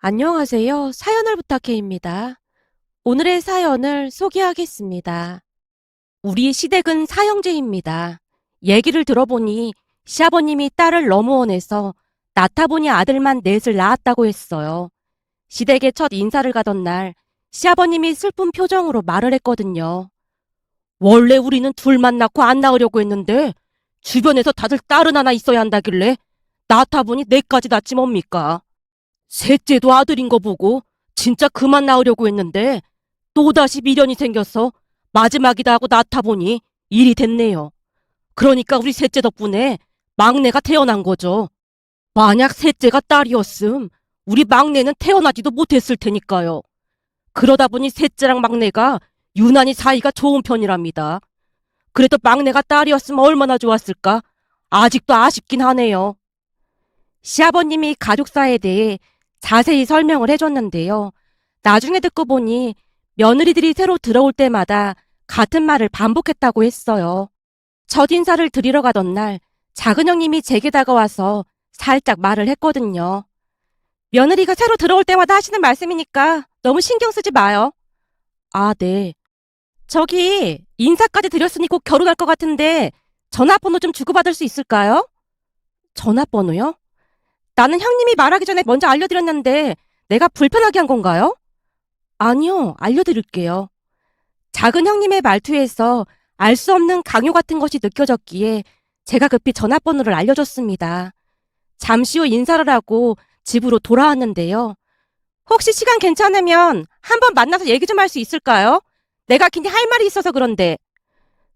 안녕하세요. 사연을 부탁해입니다. 오늘의 사연을 소개하겠습니다. 우리 시댁은 사형제입니다. 얘기를 들어보니 시아버님이 딸을 너무 원해서 낳다보니 아들만 넷을 낳았다고 했어요. 시댁에 첫 인사를 가던 날 시아버님이 슬픈 표정으로 말을 했거든요. 원래 우리는 둘만 낳고 안 낳으려고 했는데 주변에서 다들 딸은 하나 있어야 한다길래 낳다보니 넷까지 낳지 뭡니까? 셋째도 아들인 거 보고 진짜 그만 낳으려고 했는데 또다시 미련이 생겨서 마지막이다 하고 낳다 보니 일이 됐네요. 그러니까 우리 셋째 덕분에 막내가 태어난 거죠. 만약 셋째가 딸이었음 우리 막내는 태어나지도 못했을 테니까요. 그러다 보니 셋째랑 막내가 유난히 사이가 좋은 편이랍니다. 그래도 막내가 딸이었으면 얼마나 좋았을까? 아직도 아쉽긴 하네요. 시아버님이 가족사에 대해 자세히 설명을 해줬는데요. 나중에 듣고 보니 며느리들이 새로 들어올 때마다 같은 말을 반복했다고 했어요. 첫인사를 드리러 가던 날 작은 형님이 제게 다가와서 살짝 말을 했거든요. 며느리가 새로 들어올 때마다 하시는 말씀이니까 너무 신경 쓰지 마요. 아, 네. 저기 인사까지 드렸으니 곧 결혼할 것 같은데 전화번호 좀 주고받을 수 있을까요? 전화번호요? 나는 형님이 말하기 전에 먼저 알려드렸는데 내가 불편하게 한 건가요? 아니요, 알려드릴게요. 작은 형님의 말투에서 알 수 없는 강요 같은 것이 느껴졌기에 제가 급히 전화번호를 알려줬습니다. 잠시 후 인사를 하고 집으로 돌아왔는데요. 혹시 시간 괜찮으면 한번 만나서 얘기 좀 할 수 있을까요? 내가 괜히 할 말이 있어서 그런데.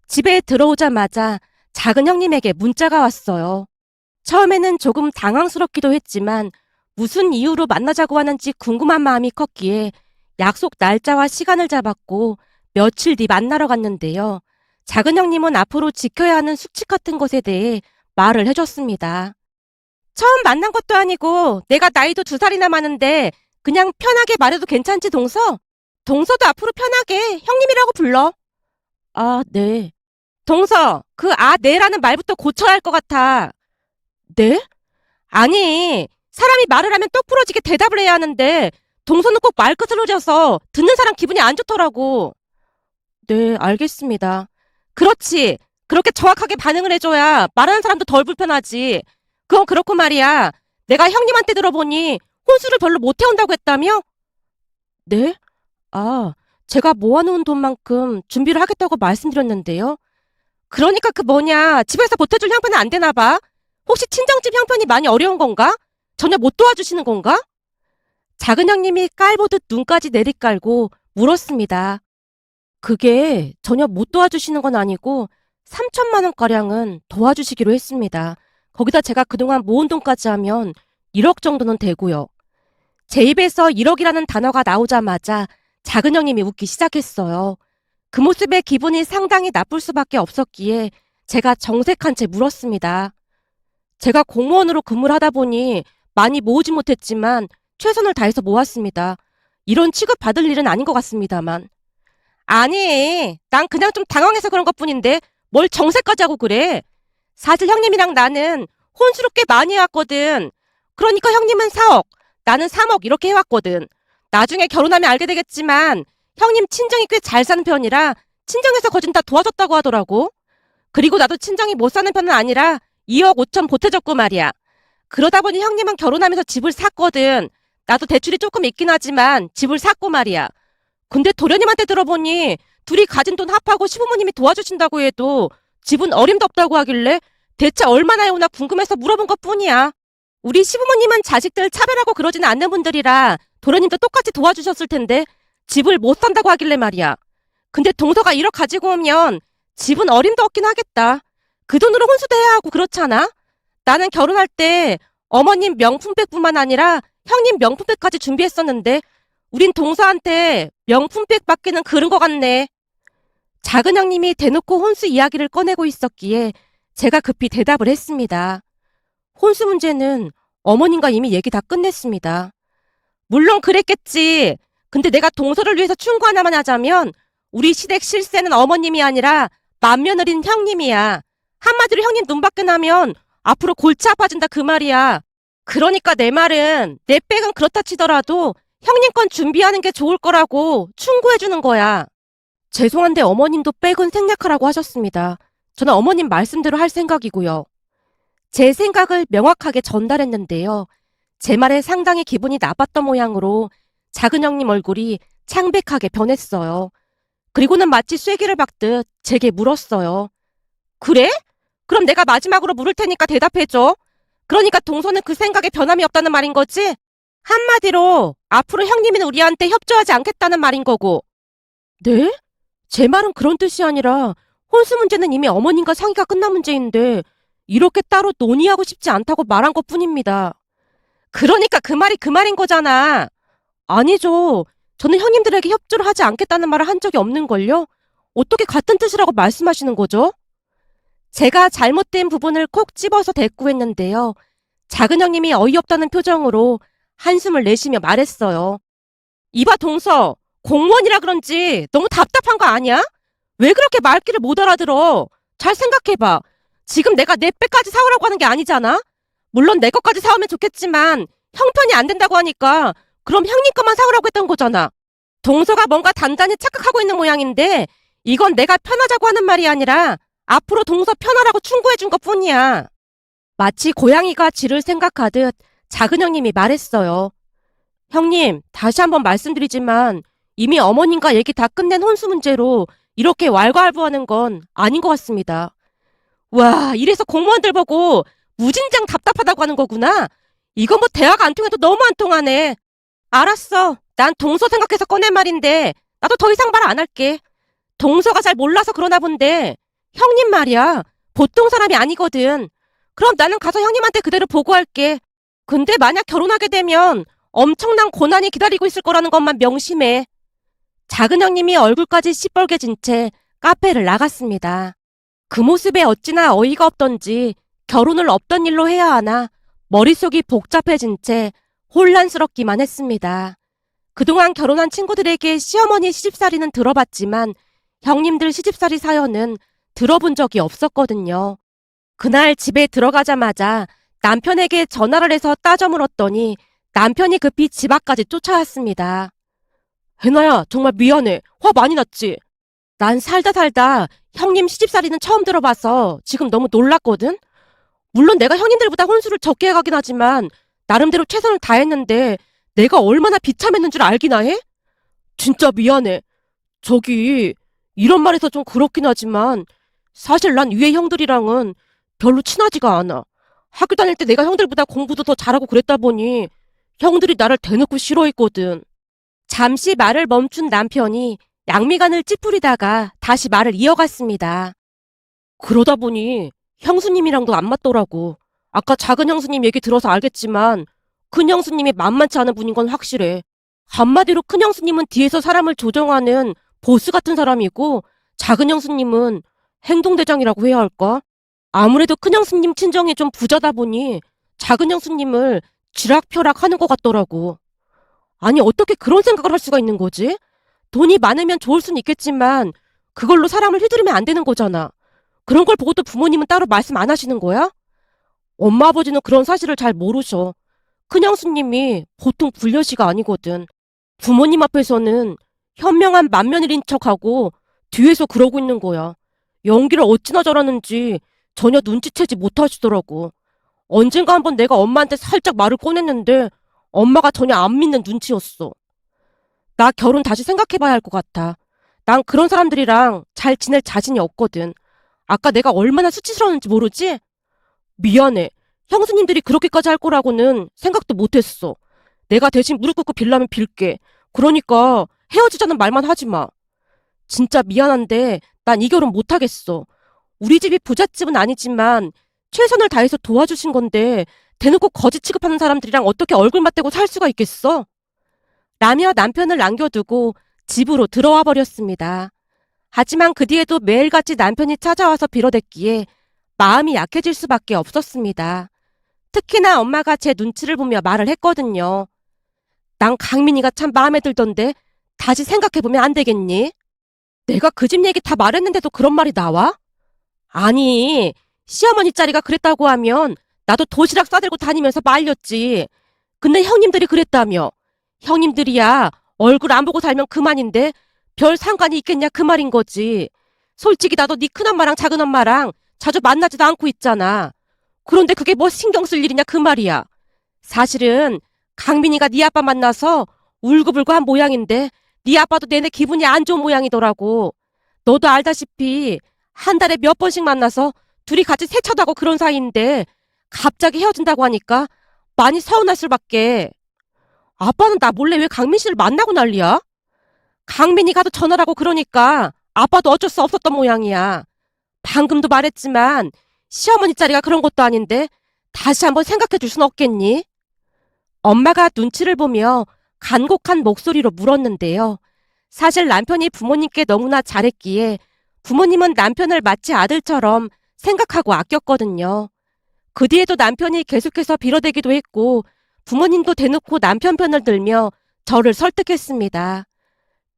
집에 들어오자마자 작은 형님에게 문자가 왔어요. 처음에는 조금 당황스럽기도 했지만 무슨 이유로 만나자고 하는지 궁금한 마음이 컸기에 약속 날짜와 시간을 잡았고 며칠 뒤 만나러 갔는데요. 작은 형님은 앞으로 지켜야 하는 수칙 같은 것에 대해 말을 해줬습니다. 처음 만난 것도 아니고 내가 나이도 2살이나 많은데 그냥 편하게 말해도 괜찮지, 동서? 동서도 앞으로 편하게 형님이라고 불러. 아, 네. 동서, 그 네라는 말부터 고쳐야 할 것 같아. 네? 아니, 사람이 말을 하면 똑부러지게 대답을 해야 하는데 동서는 꼭 말끝을 흐려서 듣는 사람 기분이 안 좋더라고. 네, 알겠습니다. 그렇지. 그렇게 정확하게 반응을 해줘야 말하는 사람도 덜 불편하지. 그건 그렇고 말이야. 내가 형님한테 들어보니 혼수를 별로 못 해온다고 했다며? 네? 아, 제가 모아놓은 돈만큼 준비를 하겠다고 말씀드렸는데요. 그러니까 그 뭐냐, 집에서 보태줄 형편은 안 되나 봐. 혹시 친정집 형편이 많이 어려운 건가? 전혀 못 도와주시는 건가? 작은 형님이 깔보듯 눈까지 내리깔고 물었습니다. 그게 전혀 못 도와주시는 건 아니고 3천만 원가량은 도와주시기로 했습니다. 거기다 제가 그동안 모은 돈까지 하면 1억 정도는 되고요. 제 입에서 1억이라는 단어가 나오자마자 작은 형님이 웃기 시작했어요. 그 모습에 기분이 상당히 나쁠 수밖에 없었기에 제가 정색한 채 물었습니다. 제가 공무원으로 근무를 하다 보니 많이 모으지 못했지만 최선을 다해서 모았습니다. 이런 취급 받을 일은 아닌 것 같습니다만. 아니, 난 그냥 좀 당황해서 그런 것뿐인데 뭘 정색까지 하고 그래. 사실 형님이랑 나는 혼수를 꽤 많이 해왔거든. 그러니까 형님은 4억, 나는 3억 이렇게 해왔거든. 나중에 결혼하면 알게 되겠지만 형님 친정이 꽤 잘 사는 편이라 친정에서 거진 다 도와줬다고 하더라고. 그리고 나도 친정이 못 사는 편은 아니라 2억 5천 보태줬고 말이야. 그러다 보니 형님은 결혼하면서 집을 샀거든. 나도 대출이 조금 있긴 하지만 집을 샀고 말이야. 근데 도련님한테 들어보니 둘이 가진 돈 합하고 시부모님이 도와주신다고 해도 집은 어림도 없다고 하길래 대체 얼마나 해오나 궁금해서 물어본 것뿐이야. 우리 시부모님은 자식들 차별하고 그러지는 않는 분들이라 도련님도 똑같이 도와주셨을 텐데 집을 못 산다고 하길래 말이야. 근데 동서가 1억 가지고 오면 집은 어림도 없긴 하겠다. 그 돈으로 혼수도 해야 하고 그렇잖아. 나는 결혼할 때 어머님 명품백뿐만 아니라 형님 명품백까지 준비했었는데 우린 동서한테 명품백 받기는 그른 것 같네. 작은 형님이 대놓고 혼수 이야기를 꺼내고 있었기에 제가 급히 대답을 했습니다. 혼수 문제는 어머님과 이미 얘기 다 끝냈습니다. 물론 그랬겠지. 근데 내가 동서를 위해서 충고 하나만 하자면 우리 시댁 실세는 어머님이 아니라 맏며느리는 형님이야. 한마디로 형님 눈밖에 나면 앞으로 골치 아파진다 그 말이야. 그러니까 내 말은 내 백은 그렇다 치더라도 형님 건 준비하는 게 좋을 거라고 충고해주는 거야. 죄송한데 어머님도 백은 생략하라고 하셨습니다. 저는 어머님 말씀대로 할 생각이고요. 제 생각을 명확하게 전달했는데요. 제 말에 상당히 기분이 나빴던 모양으로 작은 형님 얼굴이 창백하게 변했어요. 그리고는 마치 쐐기를 박듯 제게 물었어요. 그래? 그럼 내가 마지막으로 물을 테니까 대답해줘. 그러니까 동서는 그 생각에 변함이 없다는 말인 거지? 한마디로 앞으로 형님은 우리한테 협조하지 않겠다는 말인 거고. 네? 제 말은 그런 뜻이 아니라 혼수 문제는 이미 어머님과 상의가 끝난 문제인데 이렇게 따로 논의하고 싶지 않다고 말한 것뿐입니다. 그러니까 그 말이 그 말인 거잖아. 아니죠. 저는 형님들에게 협조를 하지 않겠다는 말을 한 적이 없는걸요? 어떻게 같은 뜻이라고 말씀하시는 거죠? 제가 잘못된 부분을 콕 집어서 대꾸했는데요. 작은 형님이 어이없다는 표정으로 한숨을 내쉬며 말했어요. 이봐 동서, 공무원이라 그런지 너무 답답한 거 아니야? 왜 그렇게 말귀를 못 알아들어? 잘 생각해봐. 지금 내가 내 빼까지 사오라고 하는 게 아니잖아? 물론 내 것까지 사오면 좋겠지만 형편이 안 된다고 하니까 그럼 형님 것만 사오라고 했던 거잖아. 동서가 뭔가 단단히 착각하고 있는 모양인데 이건 내가 편하자고 하는 말이 아니라 앞으로 동서 편하라고 충고해준 것뿐이야. 마치 고양이가 쥐를 생각하듯 작은 형님이 말했어요. 형님, 다시 한번 말씀드리지만 이미 어머님과 얘기 다 끝낸 혼수 문제로 이렇게 왈가왈부하는 건 아닌 것 같습니다. 와, 이래서 공무원들 보고 무진장 답답하다고 하는 거구나. 이거 뭐 대화가 안 통해도 너무 안 통하네. 알았어. 난 동서 생각해서 꺼낸 말인데 나도 더 이상 말 안 할게. 동서가 잘 몰라서 그러나 본데 형님 말이야. 보통 사람이 아니거든. 그럼 나는 가서 형님한테 그대로 보고할게. 근데 만약 결혼하게 되면 엄청난 고난이 기다리고 있을 거라는 것만 명심해. 작은 형님이 얼굴까지 시뻘개진 채 카페를 나갔습니다. 그 모습에 어찌나 어이가 없던지 결혼을 없던 일로 해야 하나 머릿속이 복잡해진 채 혼란스럽기만 했습니다. 그동안 결혼한 친구들에게 시어머니 시집살이는 들어봤지만 형님들 시집살이 사연은 들어본 적이 없었거든요. 그날 집에 들어가자마자 남편에게 전화를 해서 따져 물었더니 남편이 급히 집 앞까지 쫓아왔습니다. 혜나야, 정말 미안해. 화 많이 났지? 난 살다 형님 시집살이는 처음 들어봐서 지금 너무 놀랐거든? 물론 내가 형님들보다 혼수를 적게 해가긴 하지만 나름대로 최선을 다했는데 내가 얼마나 비참했는 줄 알기나 해? 진짜 미안해. 저기 이런 말해서 좀 그렇긴 하지만 사실 난 위에 형들이랑은 별로 친하지가 않아. 학교 다닐 때 내가 형들보다 공부도 더 잘하고 그랬다 보니 형들이 나를 대놓고 싫어했거든. 잠시 말을 멈춘 남편이 양미간을 찌푸리다가 다시 말을 이어갔습니다. 그러다 보니 형수님이랑도 안 맞더라고. 아까 작은 형수님 얘기 들어서 알겠지만 큰 형수님이 만만치 않은 분인 건 확실해. 한마디로 큰 형수님은 뒤에서 사람을 조정하는 보스 같은 사람이고 작은 형수님은 행동대장이라고 해야 할까? 아무래도 큰 형수님 친정이 좀 부자다 보니 작은 형수님을 쥐락펴락 하는 것 같더라고. 아니 어떻게 그런 생각을 할 수가 있는 거지? 돈이 많으면 좋을 수는 있겠지만 그걸로 사람을 휘두르면 안 되는 거잖아. 그런 걸 보고도 부모님은 따로 말씀 안 하시는 거야? 엄마 아버지는 그런 사실을 잘 모르셔. 큰형수님이 보통 불려시가 아니거든. 부모님 앞에서는 현명한 맏며느리인 척하고 뒤에서 그러고 있는 거야. 연기를 어찌나 잘하는지 전혀 눈치채지 못하시더라고. 언젠가 한번 내가 엄마한테 살짝 말을 꺼냈는데 엄마가 전혀 안 믿는 눈치였어. 나 결혼 다시 생각해봐야 할 것 같아. 난 그런 사람들이랑 잘 지낼 자신이 없거든. 아까 내가 얼마나 수치스러웠는지 모르지? 미안해. 형수님들이 그렇게까지 할 거라고는 생각도 못했어. 내가 대신 무릎 꿇고 빌라면 빌게. 그러니까 헤어지자는 말만 하지 마. 진짜 미안한데 난 이 결혼 못하겠어. 우리 집이 부잣집은 아니지만 최선을 다해서 도와주신 건데 대놓고 거지 취급하는 사람들이랑 어떻게 얼굴 맞대고 살 수가 있겠어? 라며 남편을 남겨두고 집으로 들어와 버렸습니다. 하지만 그 뒤에도 매일같이 남편이 찾아와서 빌어댔기에 마음이 약해질 수밖에 없었습니다. 특히나 엄마가 제 눈치를 보며 말을 했거든요. 난 강민이가 참 마음에 들던데 다시 생각해보면 안 되겠니? 내가 그 집 얘기 다 말했는데도 그런 말이 나와? 아니, 시어머니 짜리가 그랬다고 하면 나도 도시락 싸들고 다니면서 말렸지. 근데 형님들이 그랬다며. 형님들이야 얼굴 안 보고 살면 그만인데 별 상관이 있겠냐 그 말인 거지. 솔직히 나도 네 큰엄마랑 작은엄마랑 자주 만나지도 않고 있잖아. 그런데 그게 뭐 신경 쓸 일이냐 그 말이야. 사실은 강민이가 네 아빠 만나서 울고불고 한 모양인데 네 아빠도 내내 기분이 안 좋은 모양이더라고. 너도 알다시피 한 달에 몇 번씩 만나서 둘이 같이 세차도 하고 그런 사이인데 갑자기 헤어진다고 하니까 많이 서운할 수밖에. 아빠는 나 몰래 왜 강민 씨를 만나고 난리야? 강민이 가도 전화라고 그러니까 아빠도 어쩔 수 없었던 모양이야. 방금도 말했지만 시어머니 자리가 그런 것도 아닌데 다시 한번 생각해 줄 순 없겠니? 엄마가 눈치를 보며 간곡한 목소리로 물었는데요. 사실 남편이 부모님께 너무나 잘했기에 부모님은 남편을 마치 아들처럼 생각하고 아꼈거든요. 그 뒤에도 남편이 계속해서 빌어대기도 했고 부모님도 대놓고 남편 편을 들며 저를 설득했습니다.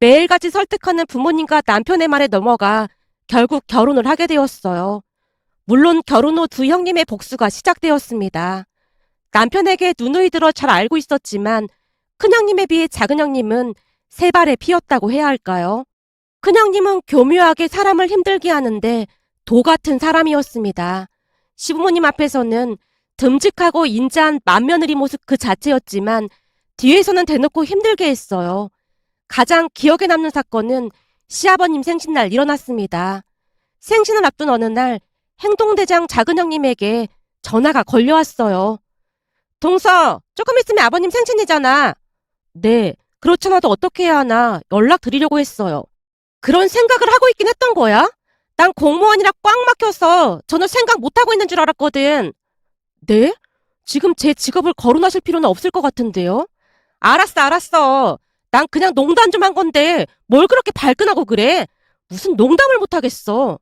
매일같이 설득하는 부모님과 남편의 말에 넘어가 결국 결혼을 하게 되었어요. 물론 결혼 후 두 형님의 복수가 시작되었습니다. 남편에게 누누이 들어 잘 알고 있었지만 큰형님에 비해 작은형님은 세 발에 피었다고 해야 할까요? 큰형님은 교묘하게 사람을 힘들게 하는데 도 같은 사람이었습니다. 시부모님 앞에서는 듬직하고 인자한 맏며느리 모습 그 자체였지만 뒤에서는 대놓고 힘들게 했어요. 가장 기억에 남는 사건은 시아버님 생신날 일어났습니다. 생신을 앞둔 어느 날 행동대장 작은형님에게 전화가 걸려왔어요. 동서, 조금 있으면 아버님 생신이잖아. 네, 그렇잖아도 어떻게 해야 하나 연락드리려고 했어요. 그런 생각을 하고 있긴 했던 거야? 난 공무원이라 꽉 막혀서 전혀 생각 못하고 있는 줄 알았거든. 네? 지금 제 직업을 거론하실 필요는 없을 것 같은데요? 알았어. 난 그냥 농담 좀 한 건데 뭘 그렇게 발끈하고 그래? 무슨 농담을 못하겠어.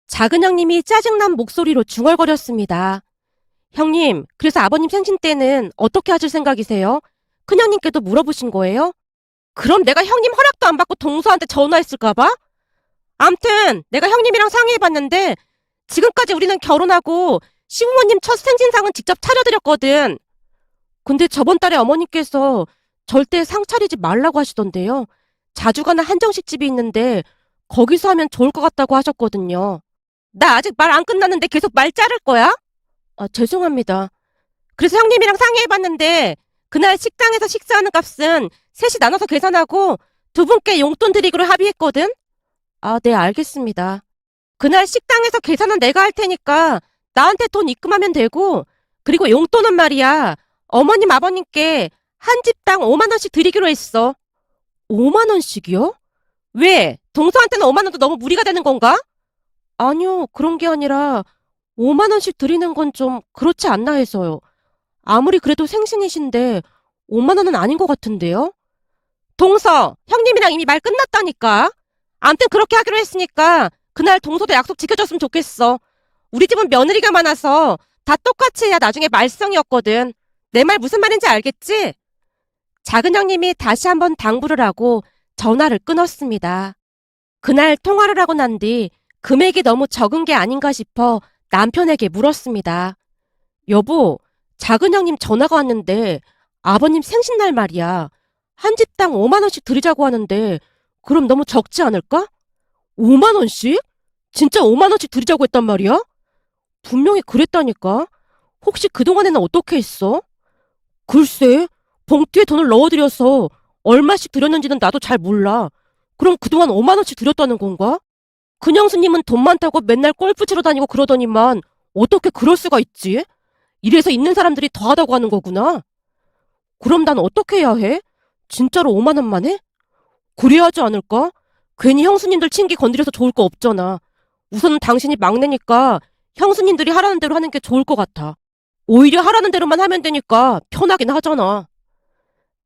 작은 형님이 짜증난 목소리로 중얼거렸습니다. 형님, 그래서 아버님 생신 때는 어떻게 하실 생각이세요? 큰형님께도 물어보신 거예요? 그럼 내가 형님 허락도 안 받고 동서한테 전화했을까봐? 암튼 내가 형님이랑 상의해봤는데 지금까지 우리는 결혼하고 시부모님 첫 생신상은 직접 차려드렸거든. 근데 저번 달에 어머니께서 절대 상 차리지 말라고 하시던데요. 자주 가는 한정식 집이 있는데 거기서 하면 좋을 것 같다고 하셨거든요. 나 아직 말 안 끝났는데 계속 말 자를 거야? 아, 죄송합니다. 그래서 형님이랑 상의해봤는데 그날 식당에서 식사하는 값은 셋이 나눠서 계산하고 두 분께 용돈 드리기로 합의했거든? 아, 네, 알겠습니다. 그날 식당에서 계산은 내가 할 테니까 나한테 돈 입금하면 되고, 그리고 용돈은 말이야. 어머님, 아버님께 한 집당 5만 원씩 드리기로 했어. 5만 원씩이요? 왜? 동서한테는 5만 원도 너무 무리가 되는 건가? 아니요, 그런 게 아니라 5만 원씩 드리는 건 좀 그렇지 않나 해서요. 아무리 그래도 생신이신데 5만 원은 아닌 것 같은데요? 동서, 형님이랑 이미 말 끝났다니까. 암튼 그렇게 하기로 했으니까 그날 동서도 약속 지켜줬으면 좋겠어. 우리 집은 며느리가 많아서 다 똑같이 해야 나중에 말썽이었거든. 내 말 무슨 말인지 알겠지? 작은 형님이 다시 한번 당부를 하고 전화를 끊었습니다. 그날 통화를 하고 난 뒤 금액이 너무 적은 게 아닌가 싶어 남편에게 물었습니다. 여보, 작은 형님 전화가 왔는데 아버님 생신날 말이야. 한 집당 5만 원씩 드리자고 하는데 그럼 너무 적지 않을까? 5만 원씩? 진짜 5만 원씩 드리자고 했단 말이야? 분명히 그랬다니까. 혹시 그동안에는 어떻게 했어? 글쎄, 봉투에 돈을 넣어드려서 얼마씩 드렸는지는 나도 잘 몰라. 그럼 그동안 5만 원씩 드렸다는 건가? 큰형수님은 돈 많다고 맨날 골프 치러 다니고 그러더니만 어떻게 그럴 수가 있지? 이래서 있는 사람들이 더하다고 하는 거구나. 그럼 난 어떻게 해야 해? 진짜로 5만 원만 해? 그래야 하지 않을까? 괜히 형수님들 친기 건드려서 좋을 거 없잖아. 우선 당신이 막내니까 형수님들이 하라는 대로 하는 게 좋을 것 같아. 오히려 하라는 대로만 하면 되니까 편하긴 하잖아.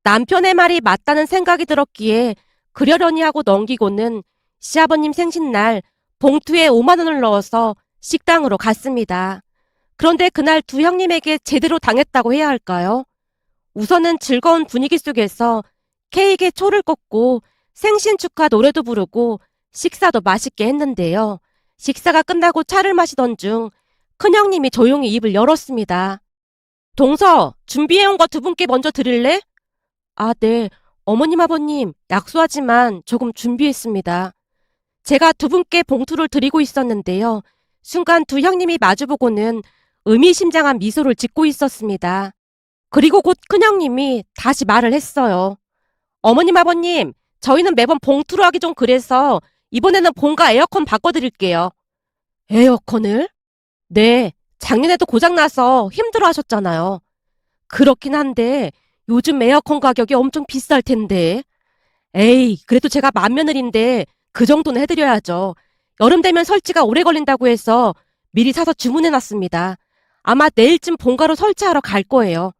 남편의 말이 맞다는 생각이 들었기에 그러려니 하고 넘기고는 시아버님 생신날 봉투에 5만 원을 넣어서 식당으로 갔습니다. 그런데 그날 두 형님에게 제대로 당했다고 해야 할까요? 우선은 즐거운 분위기 속에서 케이크에 초를 꽂고 생신 축하 노래도 부르고 식사도 맛있게 했는데요. 식사가 끝나고 차를 마시던 중 큰형님이 조용히 입을 열었습니다. 동서, 준비해온 거 두 분께 먼저 드릴래? 아, 네. 어머님, 아버님, 약소하지만 조금 준비했습니다. 제가 두 분께 봉투를 드리고 있었는데요. 순간 두 형님이 마주보고는 의미심장한 미소를 짓고 있었습니다. 그리고 곧 큰형님이 다시 말을 했어요. 어머님, 아버님, 저희는 매번 봉투로 하기 좀 그래서 이번에는 본가 에어컨 바꿔드릴게요. 에어컨을? 네, 작년에도 고장나서 힘들어 하셨잖아요. 그렇긴 한데 요즘 에어컨 가격이 엄청 비쌀 텐데. 에이, 그래도 제가 맏며느리인데 그 정도는 해드려야죠. 여름 되면 설치가 오래 걸린다고 해서 미리 사서 주문해놨습니다. 아마 내일쯤 본가로 설치하러 갈 거예요.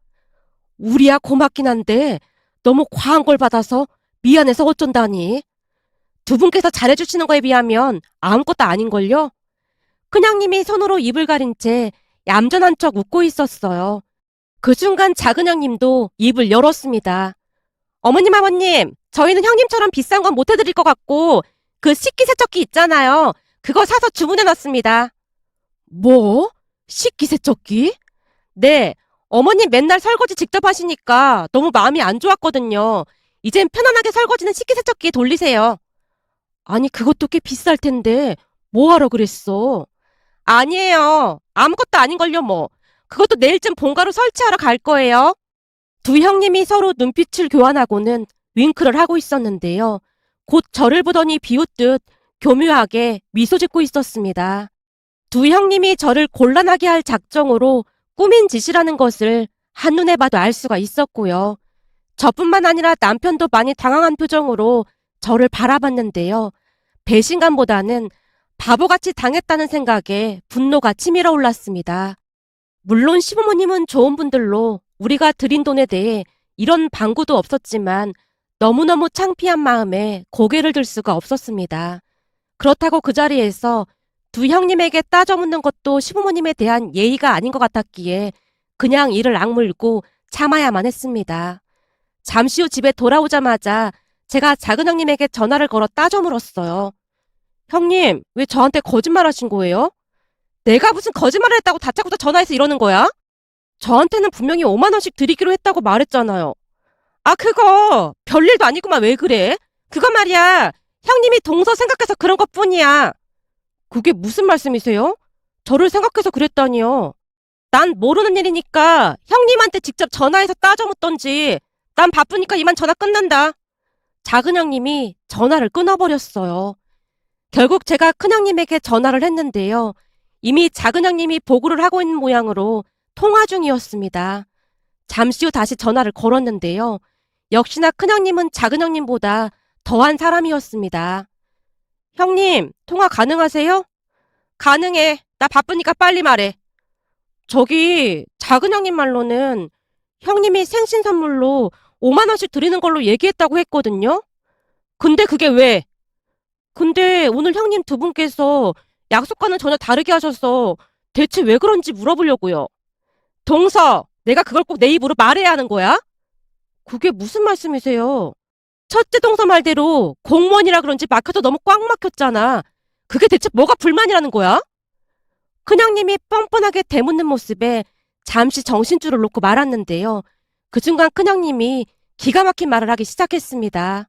우리야 고맙긴 한데 너무 과한 걸 받아서 미안해서 어쩐다니. 두 분께서 잘해주시는 거에 비하면 아무것도 아닌걸요? 큰형님이 손으로 입을 가린 채 얌전한 척 웃고 있었어요. 그 순간 작은형님도 입을 열었습니다. 어머님, 아버님, 저희는 형님처럼 비싼 건 못 해드릴 것 같고 그 식기세척기 있잖아요. 그거 사서 주문해놨습니다. 뭐? 식기세척기? 네, 어머님 맨날 설거지 직접 하시니까 너무 마음이 안 좋았거든요. 이젠 편안하게 설거지는 식기세척기에 돌리세요. 아니, 그것도 꽤 비쌀 텐데 뭐하러 그랬어? 아니에요. 아무것도 아닌걸요, 뭐. 그것도 내일쯤 본가로 설치하러 갈 거예요. 두 형님이 서로 눈빛을 교환하고는 윙크를 하고 있었는데요. 곧 저를 보더니 비웃듯 교묘하게 미소 짓고 있었습니다. 두 형님이 저를 곤란하게 할 작정으로 꾸민 짓이라는 것을 한눈에 봐도 알 수가 있었고요. 저뿐만 아니라 남편도 많이 당황한 표정으로 저를 바라봤는데요. 배신감보다는 바보같이 당했다는 생각에 분노가 치밀어 올랐습니다. 물론 시부모님은 좋은 분들로 우리가 드린 돈에 대해 이런 방구도 없었지만 너무너무 창피한 마음에 고개를 들 수가 없었습니다. 그렇다고 그 자리에서 두 형님에게 따져묻는 것도 시부모님에 대한 예의가 아닌 것 같았기에 그냥 이를 악물고 참아야만 했습니다. 잠시 후 집에 돌아오자마자 제가 작은 형님에게 전화를 걸어 따져 물었어요. 형님, 왜 저한테 거짓말 하신 거예요? 내가 무슨 거짓말을 했다고 다짜고짜 전화해서 이러는 거야? 저한테는 분명히 5만 원씩 드리기로 했다고 말했잖아요. 아, 그거 별일도 아니구만. 왜 그래? 그거 말이야. 형님이 동서 생각해서 그런 것뿐이야. 그게 무슨 말씀이세요? 저를 생각해서 그랬다니요. 난 모르는 일이니까 형님한테 직접 전화해서 따져 묻던지. 난 바쁘니까 이만 전화 끝난다. 작은 형님이 전화를 끊어버렸어요. 결국 제가 큰 형님에게 전화를 했는데요. 이미 작은 형님이 보고를 하고 있는 모양으로 통화 중이었습니다. 잠시 후 다시 전화를 걸었는데요. 역시나 큰 형님은 작은 형님보다 더한 사람이었습니다. 형님, 통화 가능하세요? 가능해. 나 바쁘니까 빨리 말해. 저기 작은 형님 말로는 형님이 생신 선물로 5만 원씩 드리는 걸로 얘기했다고 했거든요. 근데 그게 왜? 근데 오늘 형님 두 분께서 약속과는 전혀 다르게 하셔서 대체 왜 그런지 물어보려고요. 동서, 내가 그걸 꼭 내 입으로 말해야 하는 거야? 그게 무슨 말씀이세요? 첫째 동서 말대로 공무원이라 그런지 막혀도 너무 꽉 막혔잖아. 그게 대체 뭐가 불만이라는 거야? 큰형님이 뻔뻔하게 대묻는 모습에 잠시 정신줄을 놓고 말았는데요. 그 순간 큰형님이 기가 막힌 말을 하기 시작했습니다.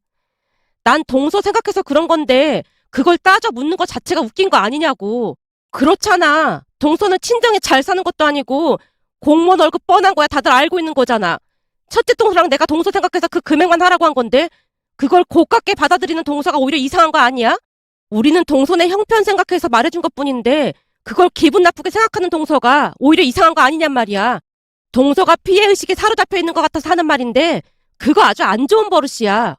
난 동서 생각해서 그런 건데 그걸 따져 묻는 것 자체가 웃긴 거 아니냐고. 그렇잖아. 동서는 친정에 잘 사는 것도 아니고 공무원 월급 뻔한 거야. 다들 알고 있는 거잖아. 첫째 동서랑 내가 동서 생각해서 그 금액만 하라고 한 건데 그걸 고깝게 받아들이는 동서가 오히려 이상한 거 아니야? 우리는 동서의 형편 생각해서 말해준 것뿐인데 그걸 기분 나쁘게 생각하는 동서가 오히려 이상한 거 아니냔 말이야. 동서가 피해의식에 사로잡혀 있는 것 같아서 하는 말인데 그거 아주 안 좋은 버릇이야.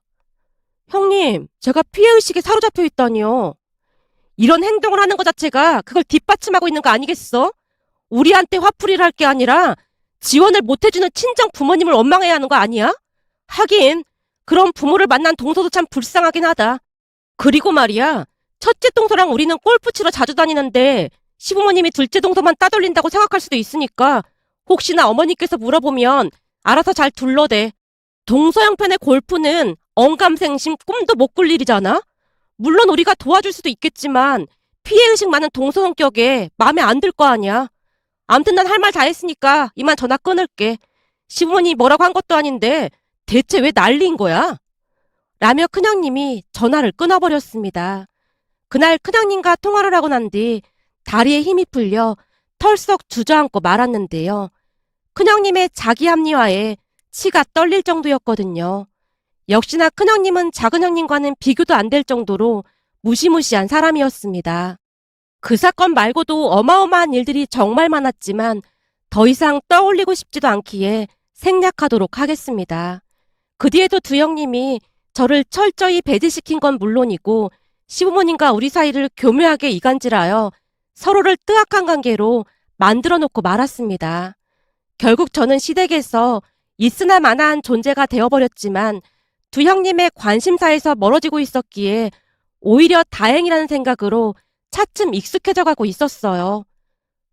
형님, 제가 피해의식에 사로잡혀 있다니요. 이런 행동을 하는 것 자체가 그걸 뒷받침하고 있는 거 아니겠어? 우리한테 화풀이를 할 게 아니라 지원을 못해주는 친정 부모님을 원망해야 하는 거 아니야? 하긴 그런 부모를 만난 동서도 참 불쌍하긴 하다. 그리고 말이야, 첫째 동서랑 우리는 골프 치러 자주 다니는데 시부모님이 둘째 동서만 따돌린다고 생각할 수도 있으니까 혹시나 어머니께서 물어보면 알아서 잘 둘러대. 동서 형편의 골프는 언감생심 꿈도 못 꿀 일이잖아? 물론 우리가 도와줄 수도 있겠지만 피해의식 많은 동서 성격에 마음에 안 들 거 아니야. 암튼 난 할 말 다 했으니까 이만 전화 끊을게. 시부모님이 뭐라고 한 것도 아닌데 대체 왜 난리인 거야? 라며 큰형님이 전화를 끊어버렸습니다. 그날 큰형님과 통화를 하고 난 뒤 다리에 힘이 풀려 털썩 주저앉고 말았는데요. 큰형님의 자기 합리화에 치가 떨릴 정도였거든요. 역시나 큰형님은 작은형님과는 비교도 안 될 정도로 무시무시한 사람이었습니다. 그 사건 말고도 어마어마한 일들이 정말 많았지만 더 이상 떠올리고 싶지도 않기에 생략하도록 하겠습니다. 그 뒤에도 두 형님이 저를 철저히 배제시킨 건 물론이고 시부모님과 우리 사이를 교묘하게 이간질하여 서로를 뜨악한 관계로 만들어 놓고 말았습니다. 결국 저는 시댁에서 있으나 마나한 존재가 되어버렸지만 두 형님의 관심사에서 멀어지고 있었기에 오히려 다행이라는 생각으로 차츰 익숙해져 가고 있었어요.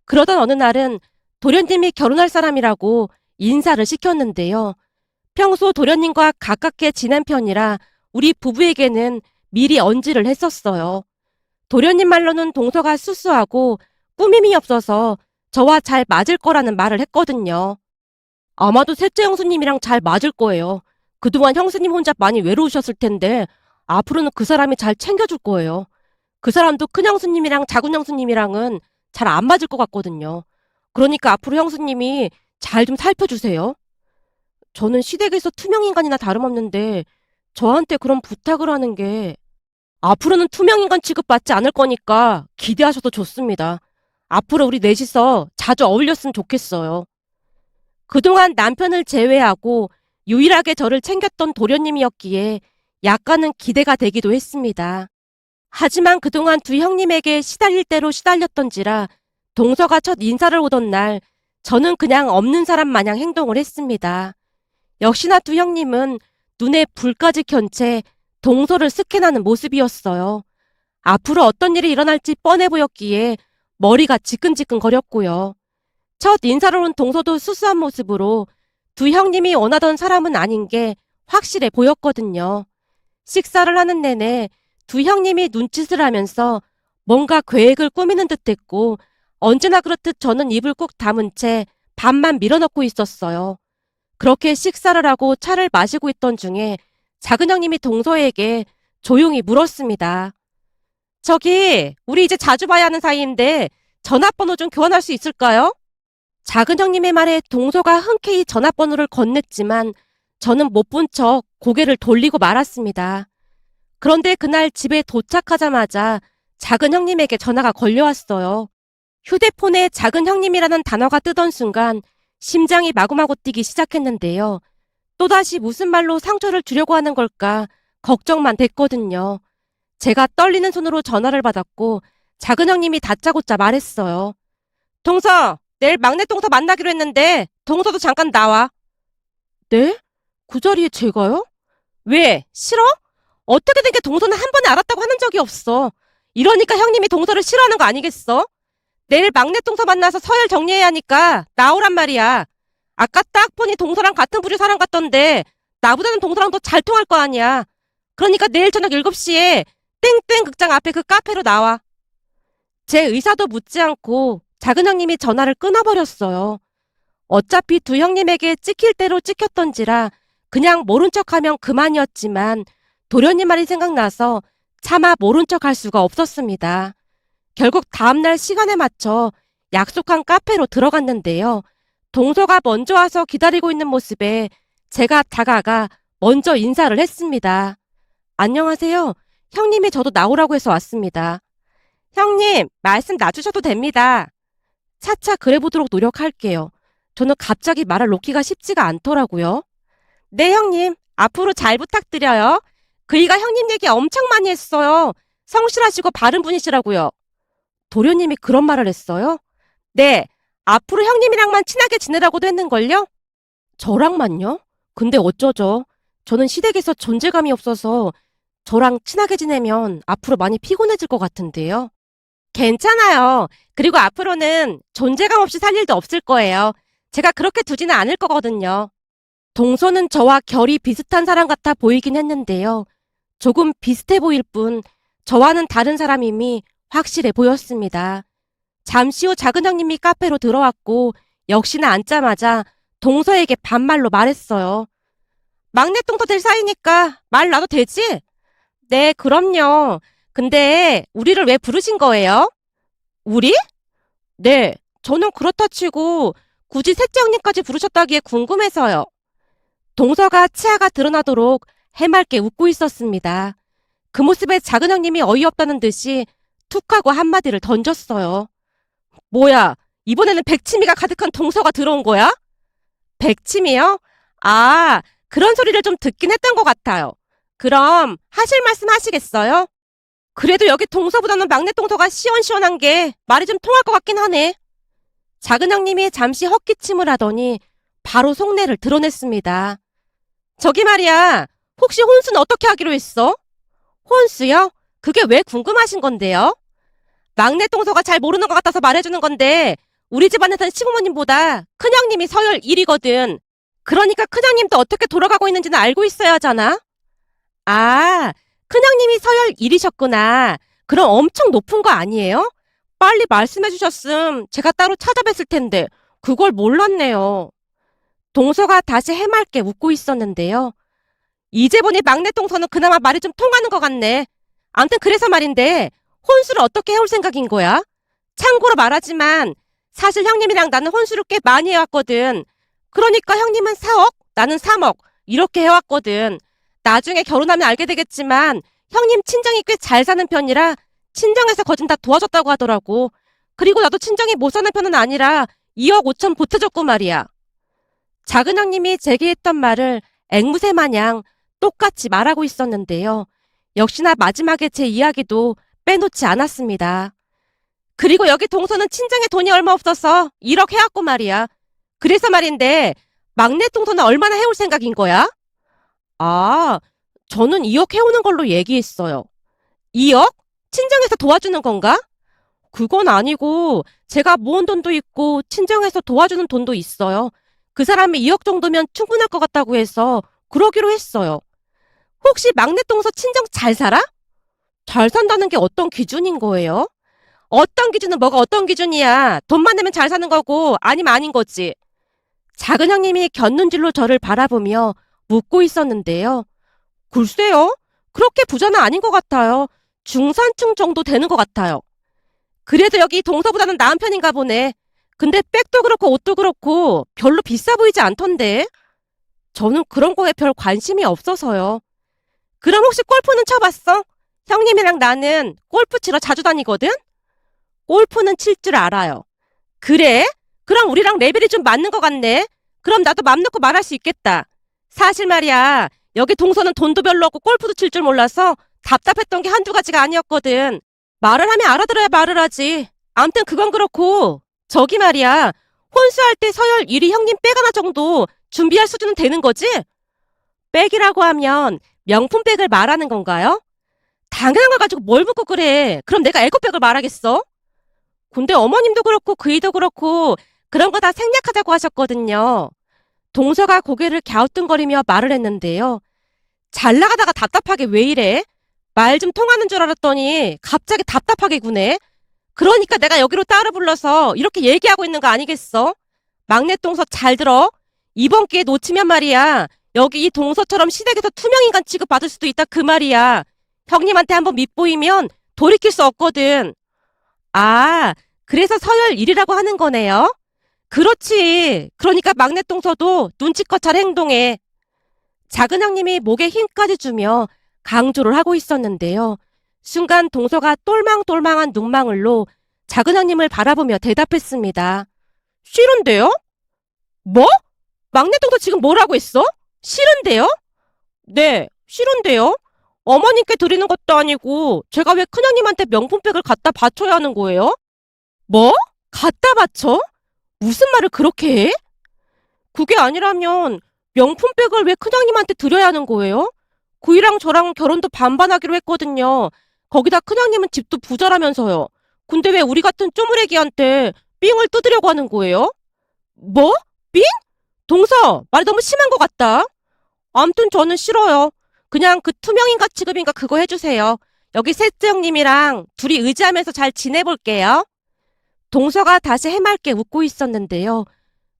그러던 어느 날은 도련님이 결혼할 사람이라고 인사를 시켰는데요. 평소 도련님과 가깝게 지낸 편이라 우리 부부에게는 미리 언지를 했었어요. 도련님 말로는 동서가 수수하고 꾸밈이 없어서 저와 잘 맞을 거라는 말을 했거든요. 아마도 셋째 형수님이랑 잘 맞을 거예요. 그동안 형수님 혼자 많이 외로우셨을 텐데 앞으로는 그 사람이 잘 챙겨줄 거예요. 그 사람도 큰 형수님이랑 작은 형수님이랑은 잘 안 맞을 것 같거든요. 그러니까 앞으로 형수님이 잘 좀 살펴주세요. 저는 시댁에서 투명인간이나 다름없는데 저한테 그런 부탁을 하는 게 앞으로는 투명인간 취급받지 않을 거니까 기대하셔도 좋습니다. 앞으로 우리 넷이서 자주 어울렸으면 좋겠어요. 그동안 남편을 제외하고 유일하게 저를 챙겼던 도련님이었기에 약간은 기대가 되기도 했습니다. 하지만 그동안 두 형님에게 시달릴 대로 시달렸던지라 동서가 첫 인사를 오던 날 저는 그냥 없는 사람 마냥 행동을 했습니다. 역시나 두 형님은 눈에 불까지 켠 채 동서를 스캔하는 모습이었어요. 앞으로 어떤 일이 일어날지 뻔해 보였기에 머리가 지끈지끈 거렸고요. 첫 인사를 온 동서도 수수한 모습으로 두 형님이 원하던 사람은 아닌 게 확실해 보였거든요. 식사를 하는 내내 두 형님이 눈짓을 하면서 뭔가 계획을 꾸미는 듯했고 언제나 그렇듯 저는 입을 꾹 다문 채 밥만 밀어넣고 있었어요. 그렇게 식사를 하고 차를 마시고 있던 중에 작은 형님이 동서에게 조용히 물었습니다. 저기, 우리 이제 자주 봐야 하는 사이인데 전화번호 좀 교환할 수 있을까요? 작은 형님의 말에 동서가 흔쾌히 전화번호를 건넸지만 저는 못 본 척 고개를 돌리고 말았습니다. 그런데 그날 집에 도착하자마자 작은 형님에게 전화가 걸려왔어요. 휴대폰에 작은 형님이라는 단어가 뜨던 순간 심장이 마구마구 뛰기 시작했는데요. 또다시 무슨 말로 상처를 주려고 하는 걸까 걱정만 됐거든요. 제가 떨리는 손으로 전화를 받았고 작은 형님이 다짜고짜 말했어요. 동서, 내일 막내 동서 만나기로 했는데 동서도 잠깐 나와. 네? 그 자리에 제가요? 왜? 싫어? 어떻게 된 게 동서는 한 번에 알았다고 하는 적이 없어. 이러니까 형님이 동서를 싫어하는 거 아니겠어? 내일 막내 동서 만나서 서열 정리해야 하니까 나오란 말이야. 아까 딱 보니 동서랑 같은 부류 사람 같던데 나보다는 동서랑 더 잘 통할 거 아니야. 그러니까 내일 저녁 7시에 땡땡 극장 앞에 그 카페로 나와. 제 의사도 묻지 않고 작은 형님이 전화를 끊어버렸어요. 어차피 두 형님에게 찍힐 대로 찍혔던지라 그냥 모른 척하면 그만이었지만 도련님 말이 생각나서 차마 모른 척할 수가 없었습니다. 결국 다음날 시간에 맞춰 약속한 카페로 들어갔는데요. 동서가 먼저 와서 기다리고 있는 모습에 제가 다가가 먼저 인사를 했습니다. 안녕하세요. 형님이 저도 나오라고 해서 왔습니다. 형님, 말씀 놔주셔도 됩니다. 차차 그래보도록 노력할게요. 저는 갑자기 말을 놓기가 쉽지가 않더라고요. 네, 형님. 앞으로 잘 부탁드려요. 그이가 형님 얘기 엄청 많이 했어요. 성실하시고 바른 분이시라고요. 도련님이 그런 말을 했어요? 네. 앞으로 형님이랑만 친하게 지내라고도 했는걸요? 저랑만요? 근데 어쩌죠? 저는 시댁에서 존재감이 없어서 저랑 친하게 지내면 앞으로 많이 피곤해질 것 같은데요. 괜찮아요. 그리고 앞으로는 존재감 없이 살 일도 없을 거예요. 제가 그렇게 두지는 않을 거거든요. 동서는 저와 결이 비슷한 사람 같아 보이긴 했는데요. 조금 비슷해 보일 뿐 저와는 다른 사람임이 확실해 보였습니다. 잠시 후 작은 형님이 카페로 들어왔고 역시나 앉자마자 동서에게 반말로 말했어요. 막내 동서 될 사이니까 말 놔도 되지? 네, 그럼요. 근데 우리를 왜 부르신 거예요? 우리? 네, 저는 그렇다 치고 굳이 셋째 형님까지 부르셨다기에 궁금해서요. 동서가 치아가 드러나도록 해맑게 웃고 있었습니다. 그 모습에 작은 형님이 어이없다는 듯이 툭 하고 한마디를 던졌어요. 뭐야, 이번에는 백치미가 가득한 동서가 들어온 거야? 백치미요? 아, 그런 소리를 좀 듣긴 했던 것 같아요. 그럼 하실 말씀 하시겠어요? 그래도 여기 동서보다는 막내 동서가 시원시원한 게 말이 좀 통할 것 같긴 하네. 작은 형님이 잠시 헛기침을 하더니 바로 속내를 드러냈습니다. 저기 말이야, 혹시 혼수는 어떻게 하기로 했어? 혼수요? 그게 왜 궁금하신 건데요? 막내 동서가 잘 모르는 것 같아서 말해주는 건데 우리 집안에선 시부모님보다 큰형님이 서열 1이거든. 그러니까 큰형님도 어떻게 돌아가고 있는지는 알고 있어야 하잖아. 아, 큰형님이 서열 1이셨구나. 그럼 엄청 높은 거 아니에요? 빨리 말씀해 주셨음 제가 따로 찾아뵀을 텐데 그걸 몰랐네요. 동서가 다시 해맑게 웃고 있었는데요. 이제 보니 막내 동서는 그나마 말이 좀 통하는 것 같네. 암튼 그래서 말인데 혼수를 어떻게 해올 생각인 거야? 참고로 말하지만 사실 형님이랑 나는 혼수를 꽤 많이 해왔거든. 그러니까 형님은 4억, 나는 3억 이렇게 해왔거든. 나중에 결혼하면 알게 되겠지만 형님 친정이 꽤 잘 사는 편이라 친정에서 거진 다 도와줬다고 하더라고. 그리고 나도 친정이 못 사는 편은 아니라 2억 5천 보태줬고 말이야. 작은 형님이 제게 했던 말을 앵무새 마냥 똑같이 말하고 있었는데요. 역시나 마지막에 제 이야기도 빼놓지 않았습니다. 그리고 여기 동서는 친정에 돈이 얼마 없어서 1억 해왔고 말이야. 그래서 말인데 막내 동서는 얼마나 해올 생각인 거야? 아, 저는 2억 해오는 걸로 얘기했어요. 2억? 친정에서 도와주는 건가? 그건 아니고 제가 모은 돈도 있고 친정에서 도와주는 돈도 있어요. 그 사람이 2억 정도면 충분할 것 같다고 해서 그러기로 했어요. 혹시 막내 동서 친정 잘 살아? 잘 산다는 게 어떤 기준인 거예요? 어떤 기준은 뭐가 어떤 기준이야? 돈만 내면 잘 사는 거고 아니면 아닌 거지. 작은 형님이 곁눈질로 저를 바라보며 묻고 있었는데요. 글쎄요. 그렇게 부자는 아닌 것 같아요. 중산층 정도 되는 것 같아요. 그래도 여기 동서보다는 나은 편인가 보네. 근데 백도 그렇고 옷도 그렇고 별로 비싸 보이지 않던데. 저는 그런 거에 별 관심이 없어서요. 그럼 혹시 골프는 쳐봤어? 형님이랑 나는 골프 치러 자주 다니거든? 골프는 칠 줄 알아요. 그래? 그럼 우리랑 레벨이 좀 맞는 것 같네. 그럼 나도 맘 놓고 말할 수 있겠다. 사실 말이야, 여기 동서는 돈도 별로 없고 골프도 칠 줄 몰라서 답답했던 게 한두 가지가 아니었거든. 말을 하면 알아들어야 말을 하지. 암튼 그건 그렇고 저기 말이야, 혼수할 때 서열 1위 형님 백 하나 정도 준비할 수준은 되는 거지? 백이라고 하면 명품백을 말하는 건가요? 당연한 걸 가지고 뭘 묻고 그래. 그럼 내가 에코백을 말하겠어? 근데 어머님도 그렇고 그이도 그렇고 그런 거 다 생략하자고 하셨거든요. 동서가 고개를 갸우뚱거리며 말을 했는데요. 잘 나가다가 답답하게 왜 이래? 말 좀 통하는 줄 알았더니 갑자기 답답하게 구네. 그러니까 내가 여기로 따로 불러서 이렇게 얘기하고 있는 거 아니겠어? 막내 동서 잘 들어. 이번 기회 놓치면 말이야. 여기 이 동서처럼 시댁에서 투명인간 취급받을 수도 있다 그 말이야. 형님한테 한번 밑보이면 돌이킬 수 없거든. 아, 그래서 서열 1이라고 하는 거네요? 그렇지. 그러니까 막내 동서도 눈치껏 잘 행동해. 작은 형님이 목에 힘까지 주며 강조를 하고 있었는데요. 순간 동서가 똘망똘망한 눈망울로 작은 형님을 바라보며 대답했습니다. 싫은데요? 뭐? 막내 동서 지금 뭐라고 했어? 싫은데요? 네, 싫은데요? 어머님께 드리는 것도 아니고 제가 왜 큰형님한테 명품백을 갖다 바쳐야 하는 거예요? 뭐? 갖다 바쳐? 무슨 말을 그렇게 해? 그게 아니라면 명품백을 왜 큰형님한테 드려야 하는 거예요? 구이랑 저랑 결혼도 반반하기로 했거든요. 거기다 큰형님은 집도 부자라면서요. 근데 왜 우리 같은 쪼무레기한테 삥을 뜯으려고 하는 거예요? 뭐? 삥? 동서, 말이 너무 심한 것 같다. 암튼 저는 싫어요. 그냥 그 투명인가 취급인가 그거 해주세요. 여기 셋째 형님이랑 둘이 의지하면서 잘 지내볼게요. 동서가 다시 해맑게 웃고 있었는데요.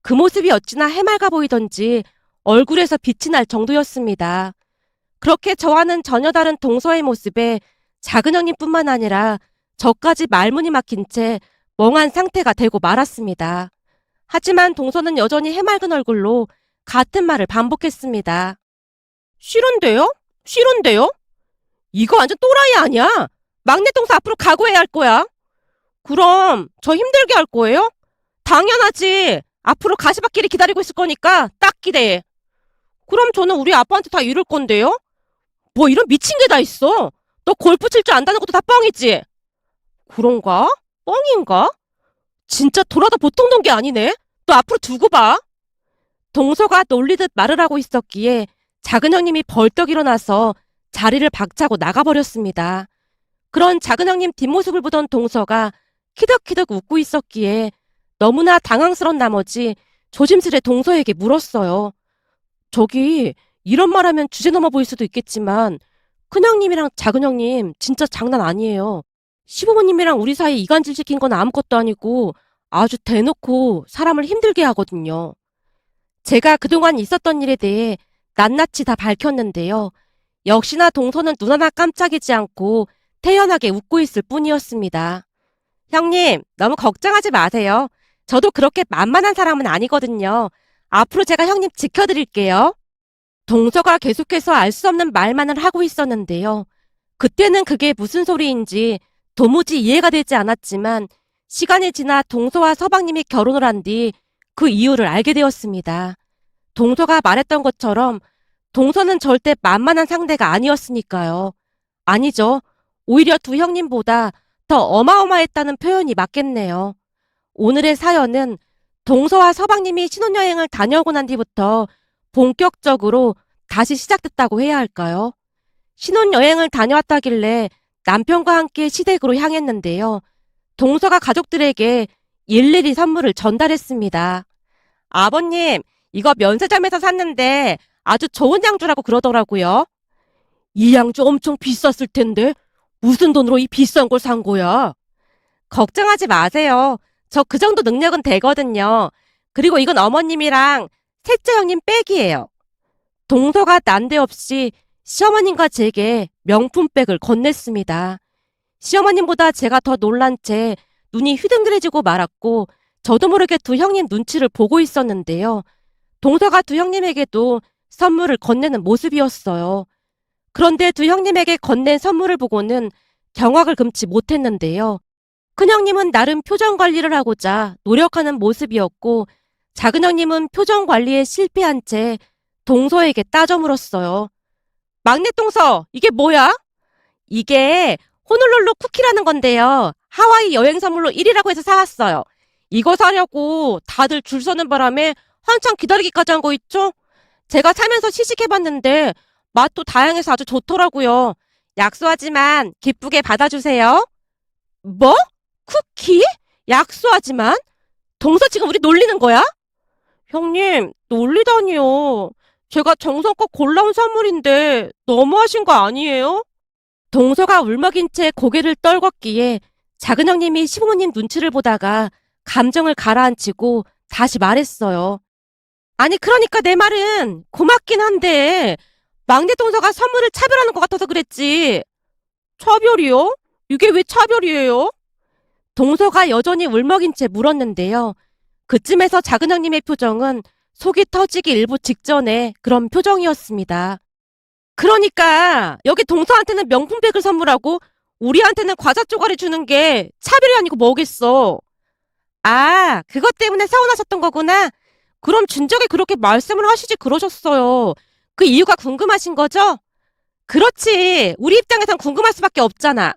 그 모습이 어찌나 해맑아 보이던지 얼굴에서 빛이 날 정도였습니다. 그렇게 저와는 전혀 다른 동서의 모습에 작은 형님뿐만 아니라 저까지 말문이 막힌 채 멍한 상태가 되고 말았습니다. 하지만 동서는 여전히 해맑은 얼굴로 같은 말을 반복했습니다. 싫은데요? 싫은데요? 이거 완전 또라이 아니야? 막내 동서 앞으로 각오해야 할 거야. 그럼 저 힘들게 할 거예요? 당연하지. 앞으로 가시밭길이 기다리고 있을 거니까 딱 기대해. 그럼 저는 우리 아빠한테 다 이럴 건데요? 뭐 이런 미친 게 다 있어. 너 골프 칠 줄 안다는 것도 다 뻥이지? 그런가? 뻥인가? 진짜 돌아도 보통 놈 게 아니네. 너 앞으로 두고 봐. 동서가 놀리듯 말을 하고 있었기에 작은 형님이 벌떡 일어나서 자리를 박차고 나가버렸습니다. 그런 작은 형님 뒷모습을 보던 동서가 키득키득 웃고 있었기에 너무나 당황스러운 나머지 조심스레 동서에게 물었어요. 저기 이런 말하면 주제 넘어 보일 수도 있겠지만 큰형님이랑 작은형님 진짜 장난 아니에요. 시부모님이랑 우리 사이에 이간질 시킨 건 아무것도 아니고 아주 대놓고 사람을 힘들게 하거든요. 제가 그동안 있었던 일에 대해 낱낱이 다 밝혔는데요. 역시나 동서는 눈 하나 깜짝이지 않고 태연하게 웃고 있을 뿐이었습니다. 형님, 너무 걱정하지 마세요. 저도 그렇게 만만한 사람은 아니거든요. 앞으로 제가 형님 지켜드릴게요. 동서가 계속해서 알 수 없는 말만을 하고 있었는데요. 그때는 그게 무슨 소리인지 도무지 이해가 되지 않았지만 시간이 지나 동서와 서방님이 결혼을 한 뒤 그 이유를 알게 되었습니다. 동서가 말했던 것처럼 동서는 절대 만만한 상대가 아니었으니까요. 아니죠. 오히려 두 형님보다 더 어마어마했다는 표현이 맞겠네요. 오늘의 사연은 동서와 서방님이 신혼여행을 다녀오고 난 뒤부터 본격적으로 다시 시작됐다고 해야 할까요? 신혼여행을 다녀왔다길래 남편과 함께 시댁으로 향했는데요. 동서가 가족들에게 일일이 선물을 전달했습니다. 아버님, 이거 면세점에서 샀는데 아주 좋은 양주라고 그러더라고요. 이 양주 엄청 비쌌을 텐데 무슨 돈으로 이 비싼 걸 산 거야? 걱정하지 마세요. 저 그 정도 능력은 되거든요. 그리고 이건 어머님이랑 셋째 형님 백이에요. 동서가 난데없이 시어머님과 제게 명품백을 건넸습니다. 시어머님보다 제가 더 놀란 채 눈이 휘둥그레지고 말았고 저도 모르게 두 형님 눈치를 보고 있었는데요. 동서가 두 형님에게도 선물을 건네는 모습이었어요. 그런데 두 형님에게 건넨 선물을 보고는 경악을 금치 못했는데요. 큰형님은 나름 표정 관리를 하고자 노력하는 모습이었고 작은형님은 표정 관리에 실패한 채 동서에게 따져 물었어요. 막내 동서, 이게 뭐야? 이게 호놀룰루 쿠키라는 건데요. 하와이 여행 선물로 1위라고 해서 사왔어요. 이거 사려고 다들 줄 서는 바람에 한참 기다리기까지 한 거 있죠? 제가 사면서 시식해봤는데 맛도 다양해서 아주 좋더라고요. 약소하지만 기쁘게 받아주세요. 뭐? 쿠키? 약소하지만? 동서 지금 우리 놀리는 거야? 형님, 놀리다니요. 제가 정성껏 골라온 선물인데 너무하신 거 아니에요? 동서가 울먹인 채 고개를 떨궜기에 작은 형님이 시부모님 눈치를 보다가 감정을 가라앉히고 다시 말했어요. 아니 그러니까 내 말은 고맙긴 한데 막내 동서가 선물을 차별하는 것 같아서 그랬지. 차별이요? 이게 왜 차별이에요? 동서가 여전히 울먹인 채 물었는데요. 그쯤에서 작은 형님의 표정은 속이 터지기 일보 직전에 그런 표정이었습니다. 그러니까 여기 동서한테는 명품백을 선물하고 우리한테는 과자 쪼가리 주는 게 차별이 아니고 뭐겠어. 아, 그것 때문에 서운하셨던 거구나. 그럼 진작에 그렇게 말씀을 하시지 그러셨어요. 그 이유가 궁금하신 거죠? 그렇지. 우리 입장에선 궁금할 수밖에 없잖아.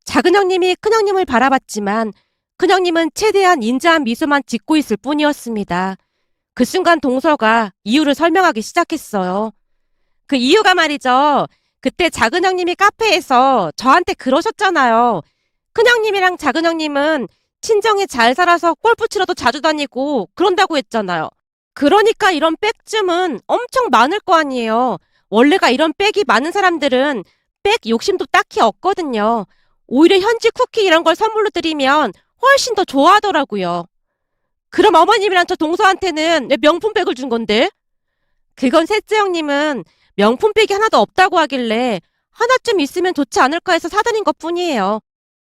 작은 형님이 큰 형님을 바라봤지만 큰 형님은 최대한 인자한 미소만 짓고 있을 뿐이었습니다. 그 순간 동서가 이유를 설명하기 시작했어요. 그 이유가 말이죠. 그때 작은 형님이 카페에서 저한테 그러셨잖아요. 큰 형님이랑 작은 형님은 친정에 잘 살아서 골프 치러도 자주 다니고 그런다고 했잖아요. 그러니까 이런 백쯤은 엄청 많을 거 아니에요. 원래가 이런 백이 많은 사람들은 백 욕심도 딱히 없거든요. 오히려 현지 쿠키 이런 걸 선물로 드리면 훨씬 더 좋아하더라고요. 그럼 어머님이랑 저 동서한테는 왜 명품백을 준 건데? 그건 셋째 형님은 명품백이 하나도 없다고 하길래 하나쯤 있으면 좋지 않을까 해서 사드린 것뿐이에요.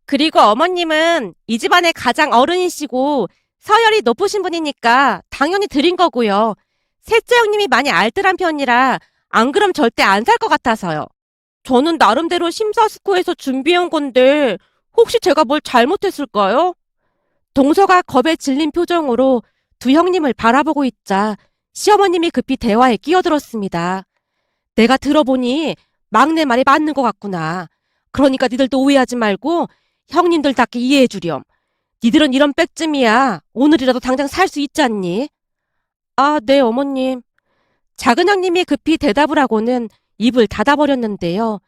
그리고 어머님은 이 집안의 가장 어른이시고 서열이 높으신 분이니까 당연히 드린 거고요. 셋째 형님이 많이 알뜰한 편이라 안 그럼 절대 안 살 것 같아서요. 저는 나름대로 심사숙고해서 준비해온 건데 혹시 제가 뭘 잘못했을까요? 동서가 겁에 질린 표정으로 두 형님을 바라보고 있자 시어머님이 급히 대화에 끼어들었습니다. 내가 들어보니 막내 말이 맞는 것 같구나. 그러니까 니들도 오해하지 말고 형님들답게 이해해 주렴. 니들은 이런 빽쯤이야. 오늘이라도 당장 살 수 있지 않니? 아, 네, 어머님. 작은 형님이 급히 대답을 하고는 입을 닫아버렸는데요.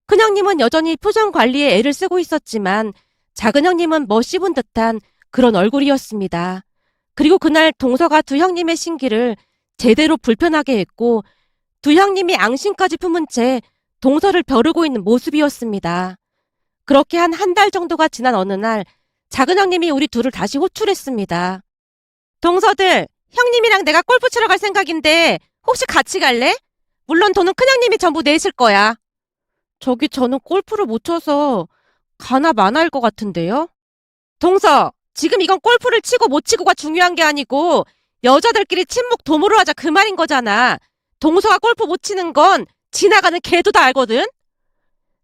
큰 형님은 여전히 표정 관리에 애를 쓰고 있었지만 작은 형님은 멋씹은 듯한 그런 얼굴이었습니다. 그리고 그날 동서가 두 형님의 신기를 제대로 불편하게 했고 두 형님이 앙심까지 품은 채 동서를 벼르고 있는 모습이었습니다. 그렇게 한 달 정도가 지난 어느 날 작은 형님이 우리 둘을 다시 호출했습니다. 동서들, 형님이랑 내가 골프 치러 갈 생각인데 혹시 같이 갈래? 물론 돈은 큰 형님이 전부 내실 거야. 저는 골프를 못 쳐서 가나 마나일 것 같은데요? 동서, 지금 이건 골프를 치고 못 치고가 중요한 게 아니고 여자들끼리 친목 도모를 하자 그 말인 거잖아. 동서가 골프 못 치는 건 지나가는 개도 다 알거든?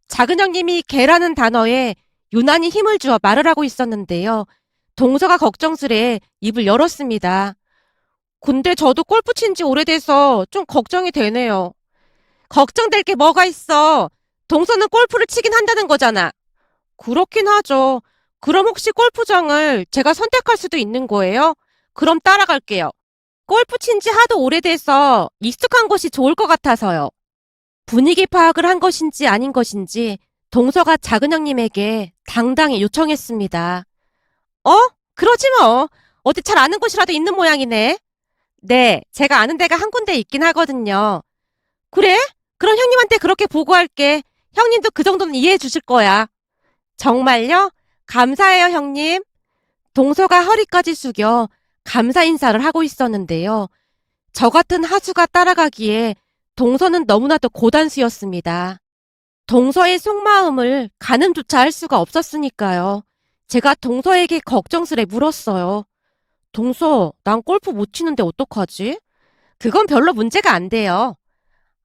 작은 형님이 개라는 단어에 유난히 힘을 주어 말을 하고 있었는데요. 동서가 걱정스레 입을 열었습니다. 근데 저도 골프 친지 오래돼서 좀 걱정이 되네요. 걱정될 게 뭐가 있어. 동서는 골프를 치긴 한다는 거잖아. 그렇긴 하죠. 그럼 혹시 골프장을 제가 선택할 수도 있는 거예요? 그럼 따라갈게요. 골프 친지 하도 오래돼서 익숙한 곳이 좋을 것 같아서요. 분위기 파악을 한 것인지 아닌 것인지 동서가 작은 형님에게 당당히 요청했습니다. 어? 그러지 뭐. 어디 잘 아는 곳이라도 있는 모양이네. 네, 제가 아는 데가 한 군데 있긴 하거든요. 그래? 그럼 형님한테 그렇게 보고할게. 형님도 그 정도는 이해해 주실 거야. 정말요? 감사해요, 형님. 동서가 허리까지 숙여 감사 인사를 하고 있었는데요. 저 같은 하수가 따라가기에 동서는 너무나도 고단수였습니다. 동서의 속마음을 가늠조차 할 수가 없었으니까요. 제가 동서에게 걱정스레 물었어요. 동서, 난 골프 못 치는데 어떡하지? 그건 별로 문제가 안 돼요.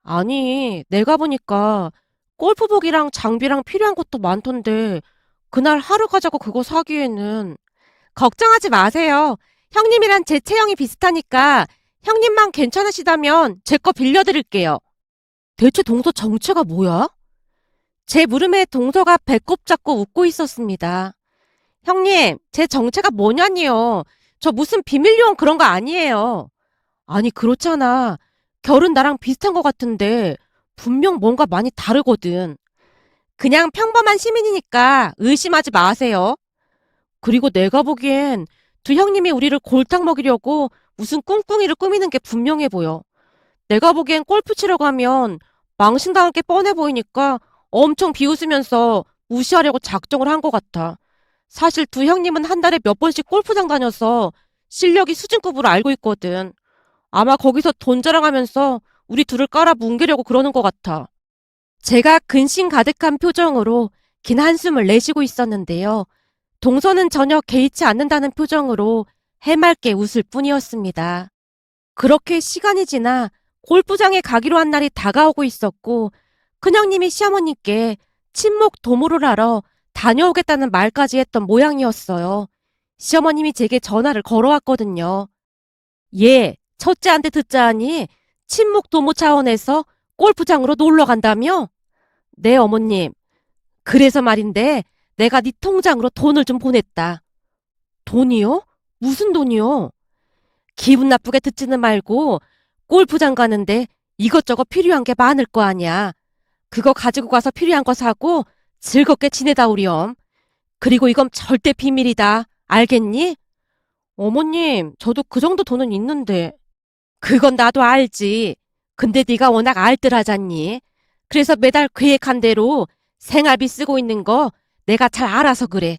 아니, 내가 보니까 골프복이랑 장비랑 필요한 것도 많던데 그날 하루 가자고 그거 사기에는 걱정하지 마세요. 형님이랑 제 체형이 비슷하니까 형님만 괜찮으시다면 제 거 빌려드릴게요. 대체 동서 정체가 뭐야? 제 물음에 동서가 배꼽 잡고 웃고 있었습니다. 형님, 제 정체가 뭐냐니요. 저 무슨 비밀 요원 그런 거 아니에요. 아니, 그렇잖아. 결은 나랑 비슷한 것 같은데 분명 뭔가 많이 다르거든. 그냥 평범한 시민이니까 의심하지 마세요. 그리고 내가 보기엔 두 형님이 우리를 골탕 먹이려고 무슨 꿍꿍이를 꾸미는 게 분명해 보여. 내가 보기엔 골프 치러 가면 망신당할 게 뻔해 보이니까 엄청 비웃으면서 무시하려고 작정을 한 것 같아. 사실 두 형님은 한 달에 몇 번씩 골프장 다녀서 실력이 수준급으로 알고 있거든. 아마 거기서 돈 자랑하면서 우리 둘을 깔아 뭉개려고 그러는 것 같아. 제가 근심 가득한 표정으로 긴 한숨을 내쉬고 있었는데요. 동서는 전혀 개의치 않는다는 표정으로 해맑게 웃을 뿐이었습니다. 그렇게 시간이 지나 골프장에 가기로 한 날이 다가오고 있었고 큰형님이 시어머님께 친목 도모를 하러 다녀오겠다는 말까지 했던 모양이었어요. 시어머님이 제게 전화를 걸어왔거든요. 예, 첫째한테 듣자 하니 친목 도모 차원에서 골프장으로 놀러 간다며? 네, 어머님. 그래서 말인데 내가 네 통장으로 돈을 좀 보냈다. 돈이요? 무슨 돈이요? 기분 나쁘게 듣지는 말고 골프장 가는데 이것저것 필요한 게 많을 거 아니야. 그거 가지고 가서 필요한 거 사고 즐겁게 지내다 오렴. 그리고 이건 절대 비밀이다. 알겠니? 어머님, 저도 그 정도 돈은 있는데. 그건 나도 알지. 근데 네가 워낙 알뜰하잖니. 그래서 매달 계획한 대로 생활비 쓰고 있는 거 내가 잘 알아서 그래.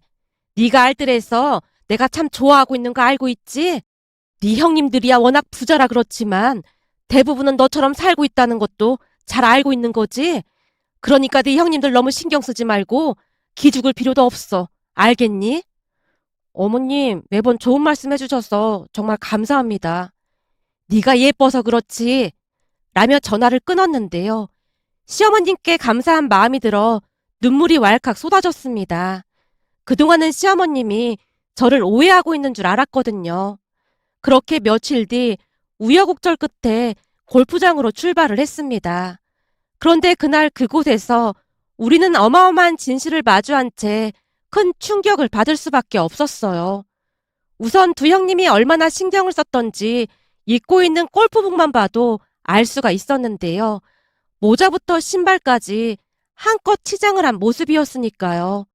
네가 알뜰해서 내가 참 좋아하고 있는 거 알고 있지? 네 형님들이야 워낙 부자라 그렇지만 대부분은 너처럼 살고 있다는 것도 잘 알고 있는 거지? 그러니까 네 형님들 너무 신경 쓰지 말고 기죽을 필요도 없어. 알겠니? 어머님, 매번 좋은 말씀 해주셔서 정말 감사합니다. 네가 예뻐서 그렇지. 라며 전화를 끊었는데요. 시어머님께 감사한 마음이 들어 눈물이 왈칵 쏟아졌습니다. 그동안은 시어머님이 저를 오해하고 있는 줄 알았거든요. 그렇게 며칠 뒤 우여곡절 끝에 골프장으로 출발을 했습니다. 그런데 그날 그곳에서 우리는 어마어마한 진실을 마주한 채 큰 충격을 받을 수밖에 없었어요. 우선 두 형님이 얼마나 신경을 썼던지 입고 있는 골프복만 봐도 알 수가 있었는데요. 모자부터 신발까지 한껏 치장을 한 모습이었으니까요.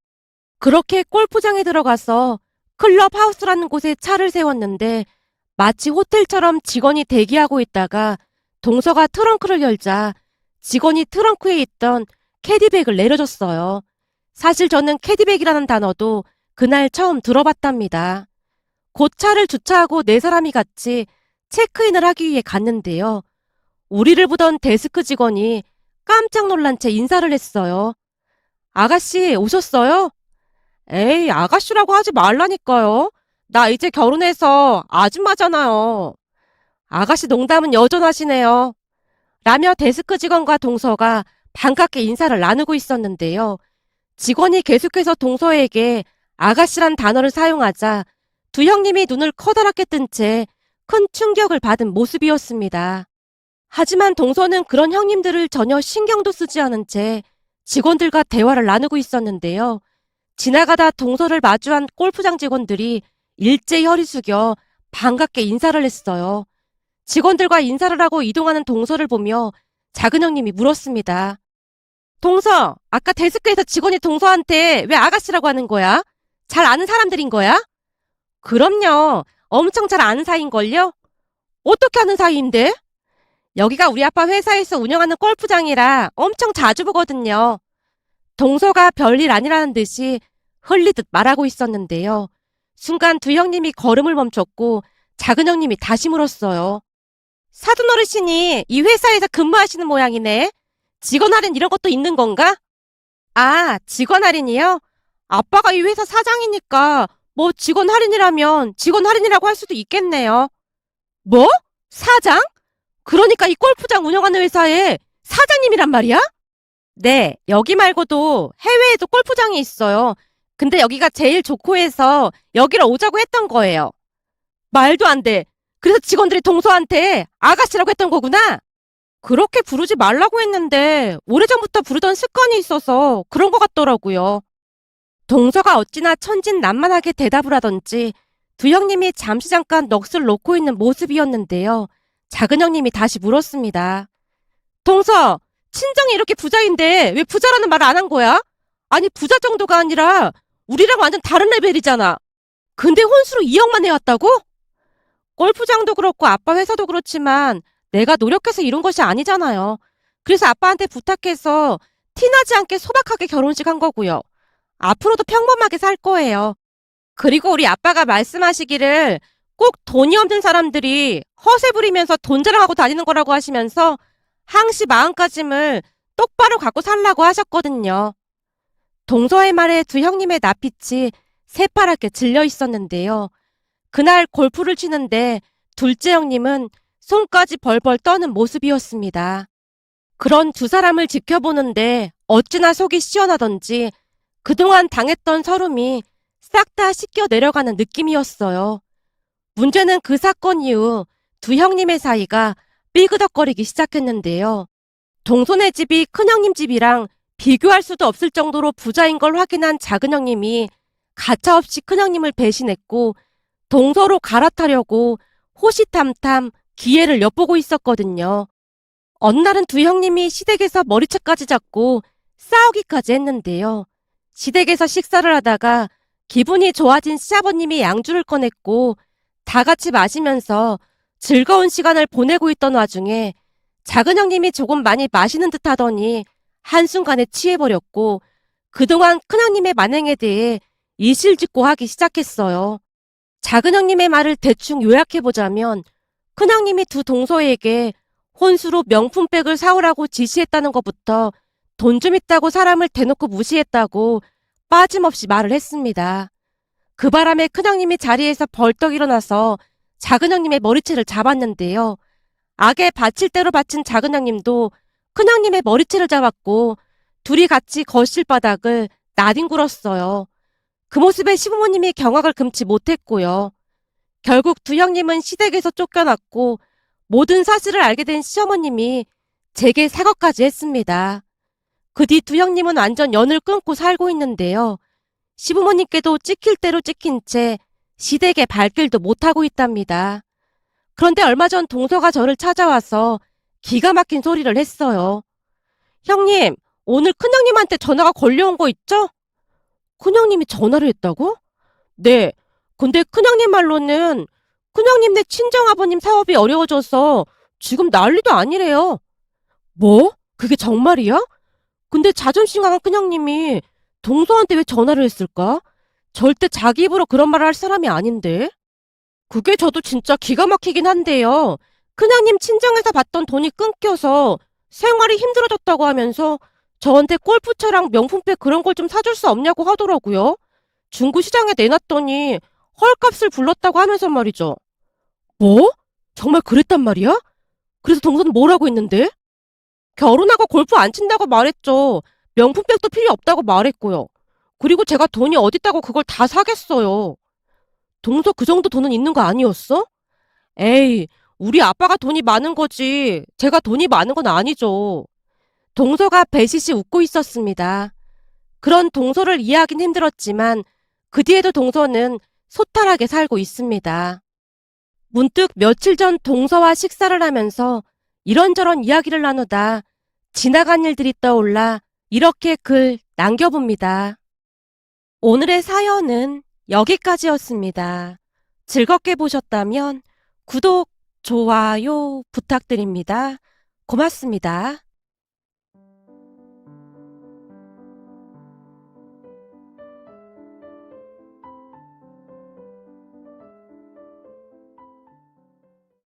그렇게 골프장에 들어가서 클럽하우스라는 곳에 차를 세웠는데 마치 호텔처럼 직원이 대기하고 있다가 동서가 트렁크를 열자 직원이 트렁크에 있던 캐디백을 내려줬어요. 사실 저는 캐디백이라는 단어도 그날 처음 들어봤답니다. 곧 차를 주차하고 네 사람이 같이 체크인을 하기 위해 갔는데요. 우리를 보던 데스크 직원이 깜짝 놀란 채 인사를 했어요. 아가씨 오셨어요? 에이, 아가씨라고 하지 말라니까요. 나 이제 결혼해서 아줌마잖아요. 아가씨 농담은 여전하시네요. 라며 데스크 직원과 동서가 반갑게 인사를 나누고 있었는데요. 직원이 계속해서 동서에게 아가씨란 단어를 사용하자 두 형님이 눈을 커다랗게 뜬 채 큰 충격을 받은 모습이었습니다. 하지만 동서는 그런 형님들을 전혀 신경도 쓰지 않은 채 직원들과 대화를 나누고 있었는데요. 지나가다 동서를 마주한 골프장 직원들이 일제히 허리 숙여 반갑게 인사를 했어요. 직원들과 인사를 하고 이동하는 동서를 보며 작은 형님이 물었습니다. 동서, 아까 데스크에서 직원이 동서한테 왜 아가씨라고 하는 거야? 잘 아는 사람들인 거야? 그럼요. 엄청 잘 아는 사이인걸요? 어떻게 아는 사이인데? 여기가 우리 아빠 회사에서 운영하는 골프장이라 엄청 자주 보거든요. 동서가 별일 아니라는 듯이 흘리듯 말하고 있었는데요. 순간 두 형님이 걸음을 멈췄고 작은 형님이 다시 물었어요. 사돈 어르신이 이 회사에서 근무하시는 모양이네. 직원 할인 이런 것도 있는 건가? 아, 직원 할인이요? 아빠가 이 회사 사장이니까 뭐 직원 할인이라면 직원 할인이라고 할 수도 있겠네요. 뭐? 사장? 그러니까 이 골프장 운영하는 회사에 사장님이란 말이야? 네, 여기 말고도 해외에도 골프장이 있어요. 근데 여기가 제일 좋고 해서 여기로 오자고 했던 거예요. 말도 안 돼. 그래서 직원들이 동서한테 아가씨라고 했던 거구나? 그렇게 부르지 말라고 했는데 오래전부터 부르던 습관이 있어서 그런 것 같더라고요. 동서가 어찌나 천진난만하게 대답을 하던지 두 형님이 잠시 잠깐 넋을 놓고 있는 모습이었는데요. 작은 형님이 다시 물었습니다. 동서, 친정이 이렇게 부자인데 왜 부자라는 말을 안 한 거야? 아니 부자 정도가 아니라 우리랑 완전 다른 레벨이잖아. 근데 혼수로 2억만 해왔다고? 골프장도 그렇고 아빠 회사도 그렇지만 내가 노력해서 이룬 것이 아니잖아요. 그래서 아빠한테 부탁해서 티나지 않게 소박하게 결혼식 한 거고요. 앞으로도 평범하게 살 거예요. 그리고 우리 아빠가 말씀하시기를 꼭 돈이 없는 사람들이 허세 부리면서 돈 자랑하고 다니는 거라고 하시면서 항시 마음가짐을 똑바로 갖고 살라고 하셨거든요. 동서의 말에 두 형님의 낯빛이 새파랗게 질려 있었는데요. 그날 골프를 치는데 둘째 형님은 손까지 벌벌 떠는 모습이었습니다. 그런 두 사람을 지켜보는데 어찌나 속이 시원하던지 그동안 당했던 서름이 싹 다 씻겨 내려가는 느낌이었어요. 문제는 그 사건 이후 두 형님의 사이가 삐그덕거리기 시작했는데요. 동서네 집이 큰형님 집이랑 비교할 수도 없을 정도로 부자인 걸 확인한 작은 형님이 가차없이 큰형님을 배신했고 동서로 갈아타려고 호시탐탐 기회를 엿보고 있었거든요. 어느 날은 두 형님이 시댁에서 머리채까지 잡고 싸우기까지 했는데요. 시댁에서 식사를 하다가 기분이 좋아진 시아버님이 양주를 꺼냈고 다 같이 마시면서 즐거운 시간을 보내고 있던 와중에 작은 형님이 조금 많이 마시는 듯 하더니 한순간에 취해버렸고 그동안 큰형님의 만행에 대해 이실직고 하기 시작했어요. 작은 형님의 말을 대충 요약해보자면 큰 형님이 두 동서에게 혼수로 명품백을 사오라고 지시했다는 것부터 돈 좀 있다고 사람을 대놓고 무시했다고 빠짐없이 말을 했습니다. 그 바람에 큰 형님이 자리에서 벌떡 일어나서 작은 형님의 머리채를 잡았는데요. 악에 바칠 대로 바친 작은 형님도 큰 형님의 머리채를 잡았고 둘이 같이 거실 바닥을 나뒹굴었어요. 그 모습에 시부모님이 경악을 금치 못했고요. 결국 두 형님은 시댁에서 쫓겨났고 모든 사실을 알게 된 시어머님이 제게 사과까지 했습니다. 그 뒤 두 형님은 완전 연을 끊고 살고 있는데요. 시부모님께도 찍힐 대로 찍힌 채 시댁에 발길도 못하고 있답니다. 그런데 얼마 전 동서가 저를 찾아와서 기가 막힌 소리를 했어요. 형님, 오늘 큰형님한테 전화가 걸려온 거 있죠? 큰형님이 전화를 했다고? 네. 근데 큰형님 말로는 큰형님네 친정아버님 사업이 어려워져서 지금 난리도 아니래요. 뭐? 그게 정말이야? 근데 자존심 강한 큰형님이 동서한테 왜 전화를 했을까? 절대 자기 입으로 그런 말을 할 사람이 아닌데. 그게 저도 진짜 기가 막히긴 한데요. 큰형님 친정에서 받던 돈이 끊겨서 생활이 힘들어졌다고 하면서 저한테 골프차랑 명품백 그런 걸 좀 사줄 수 없냐고 하더라고요. 중고 시장에 내놨더니 헐값을 불렀다고 하면서 말이죠. 뭐? 정말 그랬단 말이야? 그래서 동서는 뭐라고 했는데? 결혼하고 골프 안 친다고 말했죠. 명품백도 필요 없다고 말했고요. 그리고 제가 돈이 어딨다고 그걸 다 사겠어요. 동서 그 정도 돈은 있는 거 아니었어? 에이, 우리 아빠가 돈이 많은 거지. 제가 돈이 많은 건 아니죠. 동서가 배시시 웃고 있었습니다. 그런 동서를 이해하긴 힘들었지만 그 뒤에도 동서는 소탈하게 살고 있습니다. 문득 며칠 전 동서와 식사를 하면서 이런저런 이야기를 나누다 지나간 일들이 떠올라 이렇게 글 남겨봅니다. 오늘의 사연은 여기까지였습니다. 즐겁게 보셨다면 구독, 좋아요 부탁드립니다. 고맙습니다.